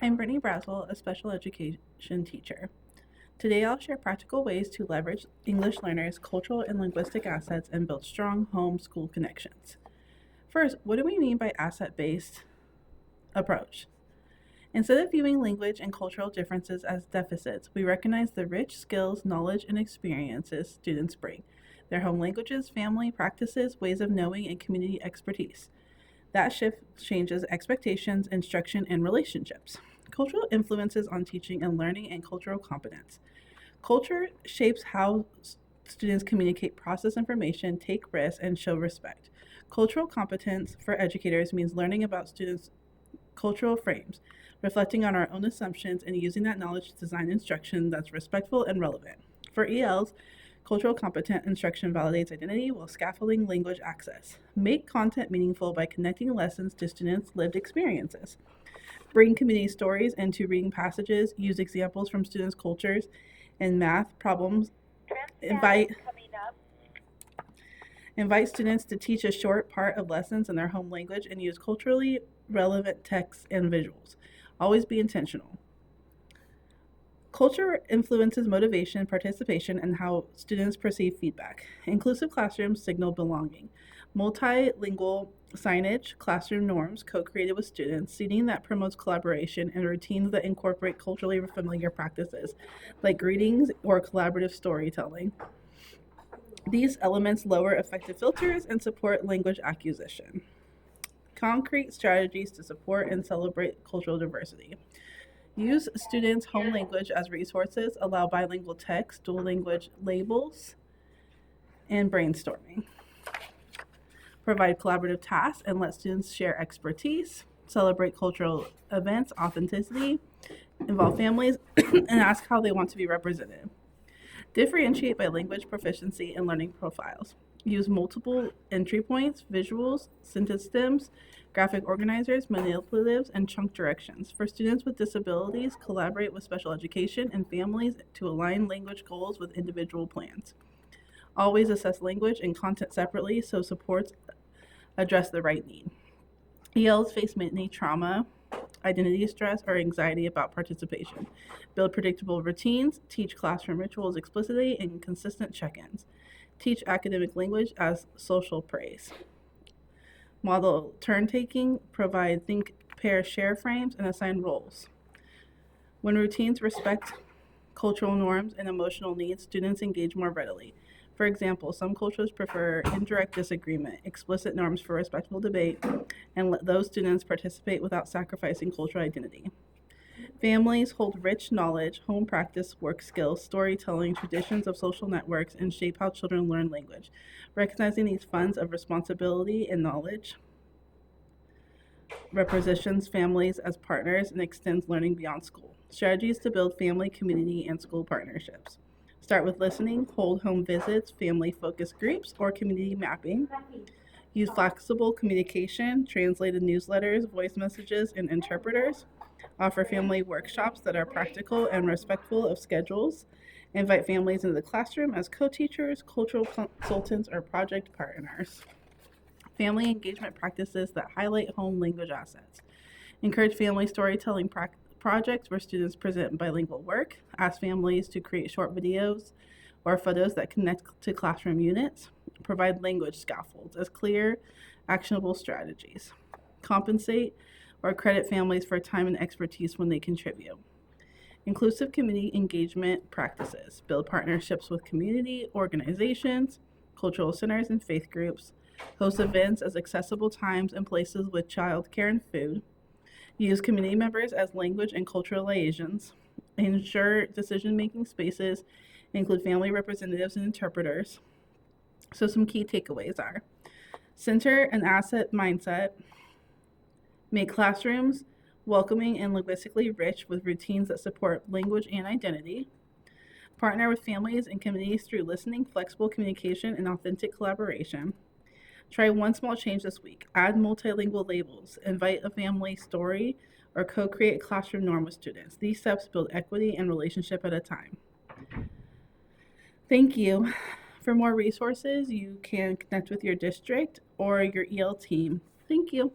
I'm Brittany Braswell, a special education teacher. Today I'll share practical ways to leverage English learners' cultural and linguistic assets and build strong home school connections. First, what do we mean by asset-based approach? Instead of viewing language and cultural differences as deficits, we recognize the rich skills, knowledge, and experiences students bring, their home languages, family practices, ways of knowing, and community expertise. That shift changes expectations, instruction, and relationships. Cultural influences on teaching and learning and cultural competence. Culture shapes how students communicate, process information, take risks, and show respect. Cultural competence for educators means learning about students' cultural frames, reflecting on our own assumptions, and using that knowledge to design instruction that's respectful and relevant. For ELs, cultural competent instruction validates identity while scaffolding language access. Make content meaningful by connecting lessons to students' lived experiences. Bring community stories into reading passages, use examples from students' cultures and math problems. Invite students to teach a short part of lessons in their home language and use culturally relevant texts and visuals. Always be intentional. Culture influences motivation, participation, and how students perceive feedback. Inclusive classrooms signal belonging. Multilingual signage, classroom norms co-created with students, seating that promotes collaboration, and routines that incorporate culturally familiar practices, like greetings or collaborative storytelling. These elements lower affective filters and support language acquisition. Concrete strategies to support and celebrate cultural diversity. Use students' home language as resources, allow bilingual text, dual language labels, and brainstorming. Provide collaborative tasks and let students share expertise. Celebrate cultural events, authenticity, involve families, and ask how they want to be represented. Differentiate by language proficiency and learning profiles. Use multiple entry points, visuals, sentence stems, graphic organizers, manipulatives, and chunk directions. For students with disabilities, collaborate with special education and families to align language goals with individual plans. Always assess language and content separately so supports address the right need. ELs face many trauma, identity stress, or anxiety about participation. Build predictable routines, teach classroom rituals explicitly, and consistent check-ins. Teach academic language as social praise. Model turn-taking, provide think, pair, share frames, and assign roles. When routines respect cultural norms and emotional needs, students engage more readily. For example, some cultures prefer indirect disagreement, explicit norms for respectful debate, and let those students participate without sacrificing cultural identity. Families hold rich knowledge, home practice, work skills, storytelling, traditions of social networks, and shape how children learn language. Recognizing these funds of responsibility and knowledge repositions families as partners and extends learning beyond school. Strategies to build family, community, and school partnerships. Start with listening, hold home visits, family focus groups, or community mapping. Use flexible communication, translated newsletters, voice messages, and interpreters. Offer family workshops that are practical and respectful of schedules. Invite families into the classroom as co-teachers, cultural consultants, or project partners. Family engagement practices that highlight home language assets. Encourage family storytelling projects where students present bilingual work. Ask families to create short videos or photos that connect to classroom units. Provide language scaffolds as clear, actionable strategies. Compensate or credit families for time and expertise when they contribute. Inclusive community engagement practices. Build partnerships with community organizations, cultural centers, and faith groups. Host events as accessible times and places with childcare and food. Use community members as language and cultural liaisons. Ensure decision-making spaces include family representatives and interpreters. So some key takeaways are: center an asset mindset, make classrooms welcoming and linguistically rich with routines that support language and identity, partner with families and communities through listening, flexible communication, and authentic collaboration. Try one small change this week. Add multilingual labels, invite a family story, or co-create a classroom norm with students. These steps build equity and relationship at a time. Thank you. For more resources, you can connect with your district or your EL team. Thank you.